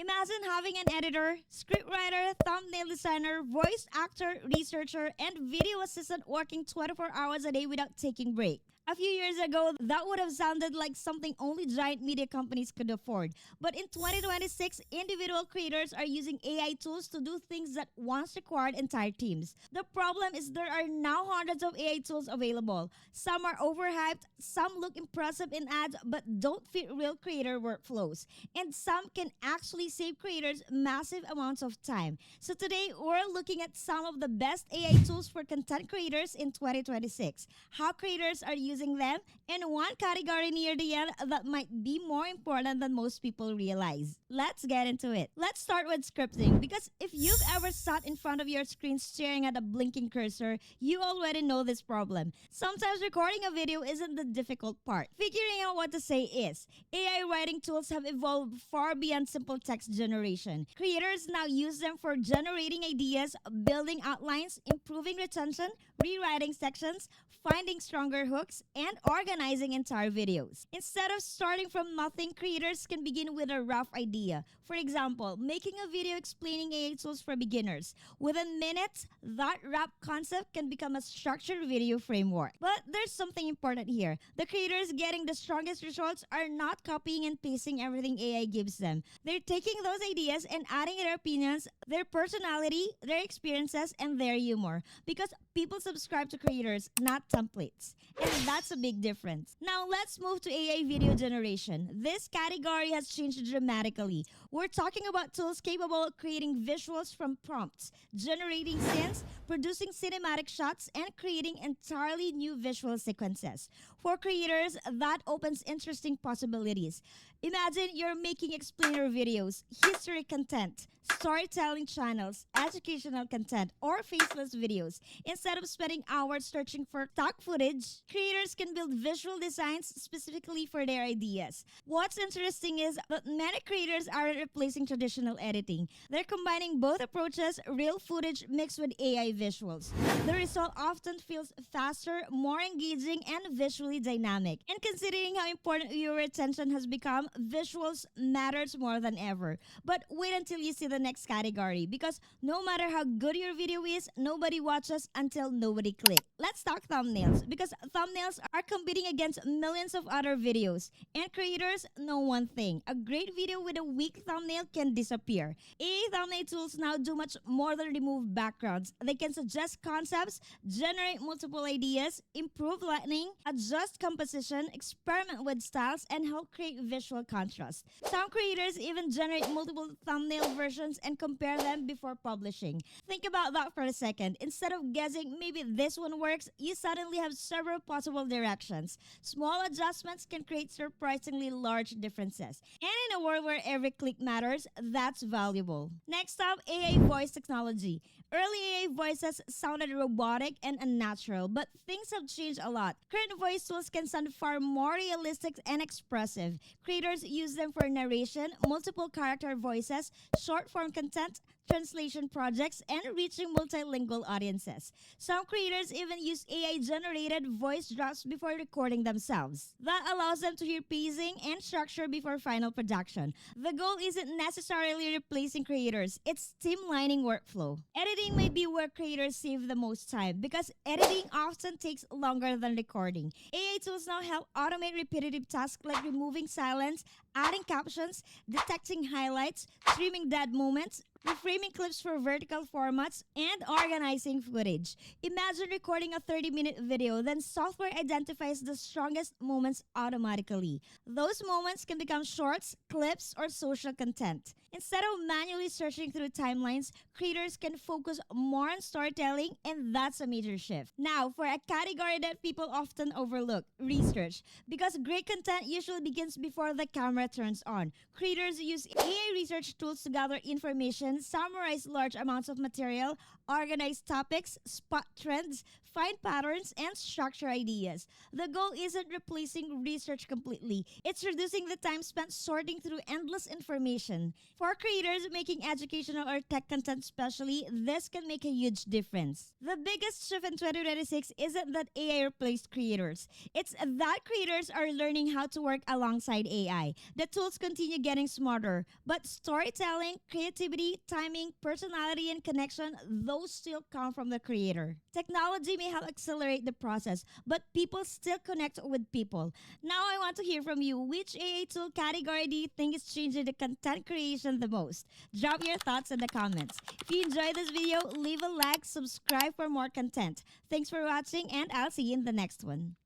Imagine having an editor, scriptwriter, thumbnail designer, voice actor, researcher, and video assistant working 24 hours a day without taking break. A few years ago, that would have sounded like something only giant media companies could afford. But in 2026, individual creators are using AI tools to do things that once required entire teams. The problem is there are now hundreds of AI tools available. Some are overhyped, some look impressive in ads but don't fit real creator workflows, and some can actually save creators massive amounts of time. So today, we're looking at some of the best AI tools for content creators in 2026, how creators are using them, and one category near the end that might be more important than most people realize. Let's get into it. Let's start with scripting, because if you've ever sat in front of your screen staring at a blinking cursor, you already know this problem. Sometimes recording a video isn't the difficult part. Figuring out what to say is. AI writing tools have evolved far beyond simple text generation. Creators now use them for generating ideas, building outlines, improving retention, rewriting sections, finding stronger hooks, and organizing entire videos. Instead of starting from nothing, creators can begin with a rough idea. For example, making a video explaining AI tools for beginners. Within minutes, that rough concept can become a structured video framework. But there's something important here. The creators getting the strongest results are not copying and pasting everything AI gives them. They're taking those ideas and adding their opinions, their personality, their experiences, and their humor. Because people subscribe to creators, not templates. And that's a big difference. Now let's move to AI video generation. This category has changed dramatically. We're talking about tools capable of creating visuals from prompts, generating scenes, producing cinematic shots, and creating entirely new visual sequences. For creators, that opens interesting possibilities. Imagine you're making explainer videos, history content, storytelling channels, educational content, or faceless videos. Instead of spending hours searching for stock footage, creators can build visual designs specifically for their ideas. What's interesting is that many creators aren't replacing traditional editing. They're combining both approaches, real footage mixed with AI visuals. The result often feels faster, more engaging, and visually dynamic. And considering how important viewer attention has become, visuals matters more than ever. But wait until you see the next category, because no matter how good your video is, nobody watches until nobody clicks. Let's talk thumbnails, because thumbnails are competing against millions of other videos. And creators know one thing: a great video with a weak thumbnail can disappear. AI thumbnail tools now do much more than remove backgrounds. They can suggest concepts, generate multiple ideas, improve lighting, adjust composition, experiment with styles, and help create visual contrast. Some creators even generate multiple thumbnail versions and compare them before publishing. Think about that for a second. Instead of guessing maybe this one works, you suddenly have several possible directions. Small adjustments can create surprisingly large differences. And in a world where every click matters, that's valuable. Next up, AI voice technology. Early AI voices sounded robotic and unnatural, but things have changed a lot. Current voice tools can sound far more realistic and expressive. Creators use them for narration, multiple character voices, short form content, translation projects, and reaching multilingual audiences. Some creators even use AI-generated voice drafts before recording themselves. That allows them to hear pacing and structure before final production. The goal isn't necessarily replacing creators, it's streamlining workflow. Editing may be where creators save the most time, because editing often takes longer than recording. AI tools now help automate repetitive tasks like removing silence, adding captions, detecting highlights, trimming dead moments, reframing clips for vertical formats, and organizing footage. Imagine recording a 30-minute video, then software identifies the strongest moments automatically. Those moments can become shorts, clips, or social content. Instead of manually searching through timelines, creators can focus more on storytelling, and that's a major shift. Now, for a category that people often overlook, research. Because great content usually begins before the camera turns on. Creators use AI research tools to gather information information, summarize large amounts of material, organize topics, spot trends, find patterns, and structure ideas. The goal isn't replacing research completely, it's reducing the time spent sorting through endless information. For creators making educational or tech content, especially, this can make a huge difference. The biggest shift in 2026 isn't that AI replaced creators, it's that creators are learning how to work alongside AI. The tools continue getting smarter, but storytelling, creativity, timing, personality, and connection, those still come from the creator. Technology may help accelerate the process, but people still connect with people. Now I want to hear from you. Which AI tool category do you think is changing the content creation the most? Drop your thoughts in the comments. If you enjoyed this video, leave a like, subscribe for more content. Thanks for watching, and I'll see you in the next one.